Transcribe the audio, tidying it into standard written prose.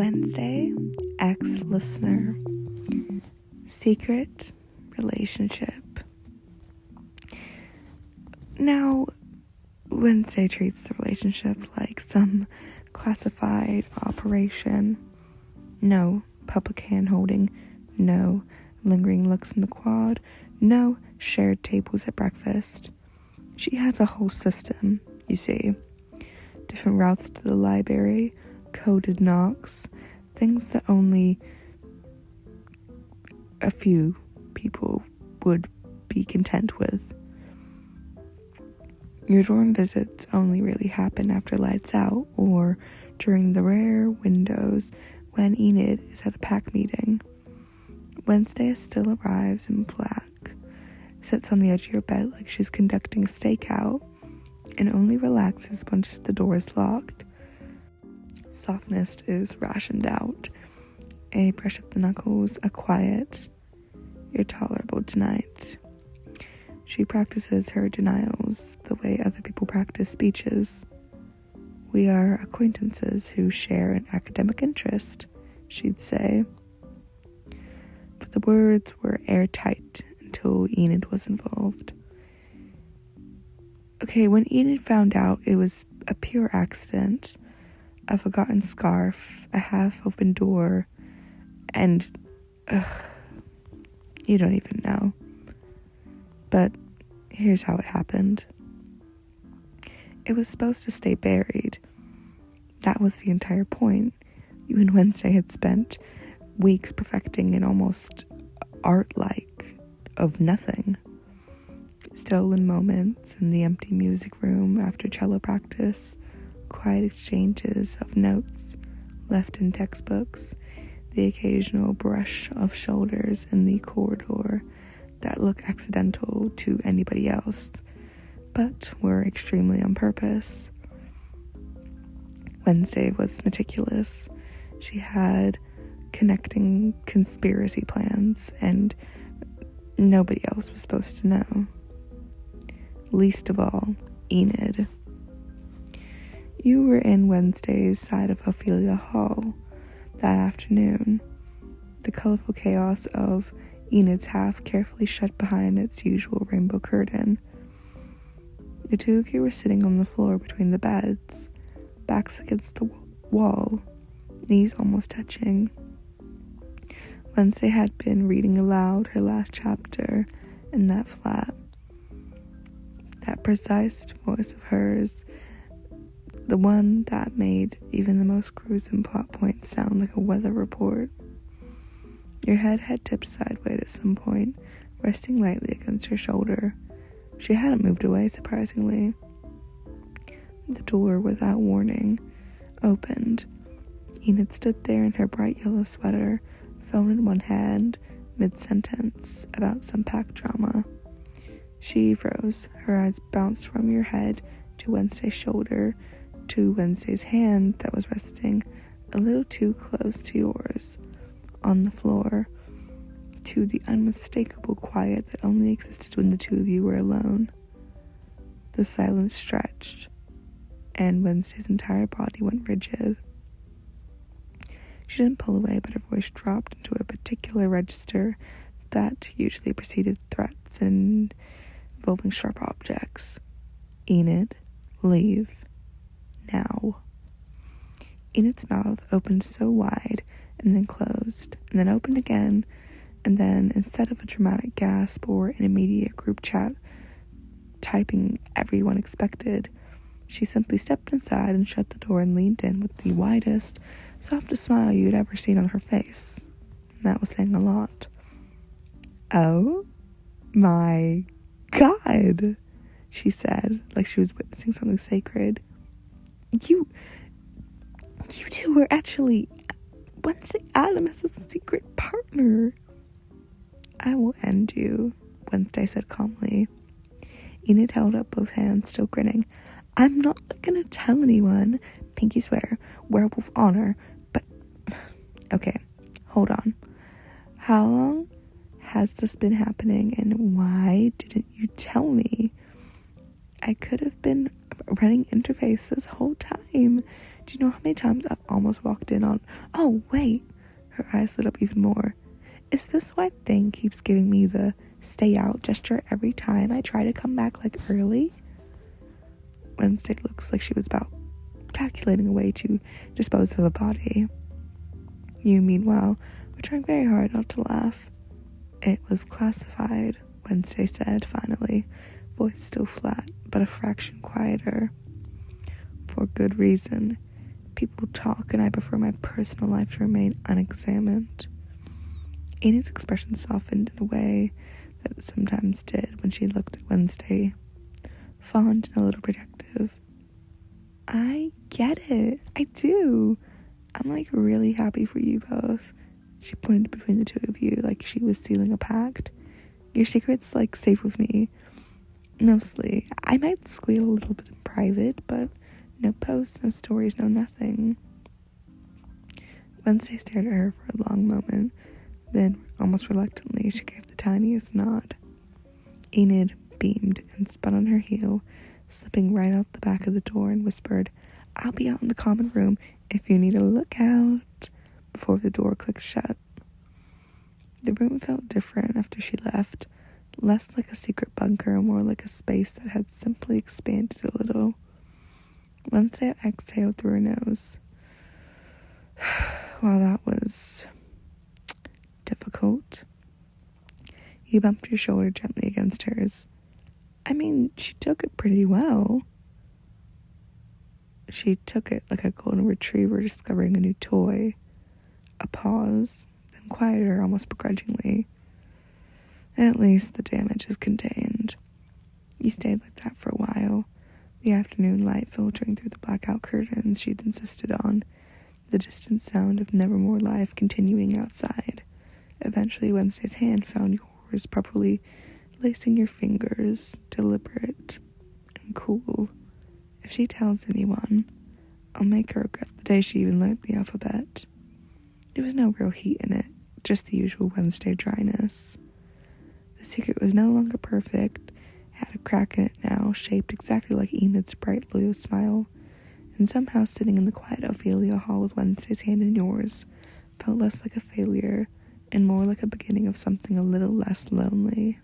Wednesday, ex-listener, secret relationship. Now, Wednesday treats the relationship like some classified operation. No public hand-holding, no lingering looks in the quad, no shared tables at breakfast. She has a whole system, you see. Different routes to the library, coded knocks, things that only a few people would be content with. Your dorm visits only really happen after lights out or during the rare windows when Enid is at a pack meeting. Wednesday still arrives in black, sits on the edge of your bed like she's conducting a stakeout, and only relaxes once the door is locked. Softness is rationed out. A brush of the knuckles, a quiet, "You're tolerable tonight." She practices her denials the way other people practice speeches. "We are acquaintances who share an academic interest," she'd say. But the words were airtight until Enid was involved. Okay, when Enid found out it was a pure accident, a forgotten scarf, a half-open door, and you don't even know. But here's how it happened. It was supposed to stay buried. That was the entire point. You and Wednesday had spent weeks perfecting an almost art-like of nothing. Stolen moments in the empty music room after cello practice, quiet exchanges of notes left in textbooks, the occasional brush of shoulders in the corridor that look accidental to anybody else, but were extremely on purpose. Wednesday was meticulous. She had connecting conspiracy plans, and nobody else was supposed to know. Least of all, Enid. You were in Wednesday's side of Ophelia Hall that afternoon. The colorful chaos of Enid's half carefully shut behind its usual rainbow curtain. The two of you were sitting on the floor between the beds, backs against the wall, knees almost touching. Wednesday had been reading aloud her last chapter in that flat. That precise voice of hers, the one that made even the most gruesome plot points sound like a weather report. Your head had tipped sideways at some point, resting lightly against her shoulder. She hadn't moved away, surprisingly. The door, without warning, opened. Enid stood there in her bright yellow sweater, phone in one hand, mid-sentence about some pack drama. She froze. Her eyes bounced from your head to Wednesday's shoulder, to Wednesday's hand that was resting a little too close to yours, on the floor, to the unmistakable quiet that only existed when the two of you were alone. The silence stretched, and Wednesday's entire body went rigid. She didn't pull away, but her voice dropped into a particular register that usually preceded threats and involving sharp objects. "Enid, leave. Now." Enid's mouth opened so wide, and then closed, and then opened again, and then, instead of a dramatic gasp or an immediate group chat typing everyone expected, she simply stepped inside and shut the door and leaned in with the widest, softest smile you'd ever seen on her face. And that was saying a lot. "Oh my God," she said, like she was witnessing something sacred. You two were actually Wednesday Addams as a secret partner." "I will end you," Wednesday said calmly. Enid held up both hands, still grinning. "I'm not gonna tell anyone, pinky swear, werewolf honor, but..." "Okay, hold on. How long has this been happening, and why didn't you tell me?" "I could have been running interface this whole time. Do you know how many times I've almost walked in on, oh, wait, her eyes lit up even more. Is this why thing keeps giving me the stay out gesture every time I try to come back like early? Wednesday looks like she was about calculating a way to dispose of a body. You, meanwhile, were trying very hard not to laugh. It was classified, Wednesday said, finally, voice still flat, but a fraction quieter. For good reason. People talk, and I prefer my personal life to remain unexamined. Enid's expression softened in a way that it sometimes did when she looked at Wednesday, fond and a little protective. I get it. I do. I'm like really happy for you both. She pointed between the two of you like she was sealing a pact. Your secret's like safe with me. Mostly. I might squeal a little bit in private, but no posts, no stories, no nothing. Wednesday stared at her for a long moment. Then, almost reluctantly, she gave the tiniest nod. Enid beamed and spun on her heel, slipping right out the back of the door and whispered, I'll be out in the common room if you need a lookout, before the door clicked shut. The room felt different after she left, less like a secret bunker and more like a space that had simply expanded a little. Wednesday exhaled through her nose. Well, that was difficult. You bumped your shoulder gently against hers. I mean, she took it pretty well. She took it like a golden retriever discovering a new toy. A pause, then quieter, almost begrudgingly. At least the damage is contained. You stayed like that for a while, the afternoon light filtering through the blackout curtains she'd insisted on, the distant sound of nevermore life continuing outside. Eventually, Wednesday's hand found yours, properly lacing your fingers, deliberate and cool. If she tells anyone, I'll make her regret the day she even learned the alphabet. There was no real heat in it, just the usual Wednesday dryness. The secret was no longer perfect, had a crack in it now, shaped exactly like Enid's bright, loyal smile, and somehow sitting in the quiet Ophelia Hall with Wednesday's hand in yours felt less like a failure and more like a beginning of something a little less lonely.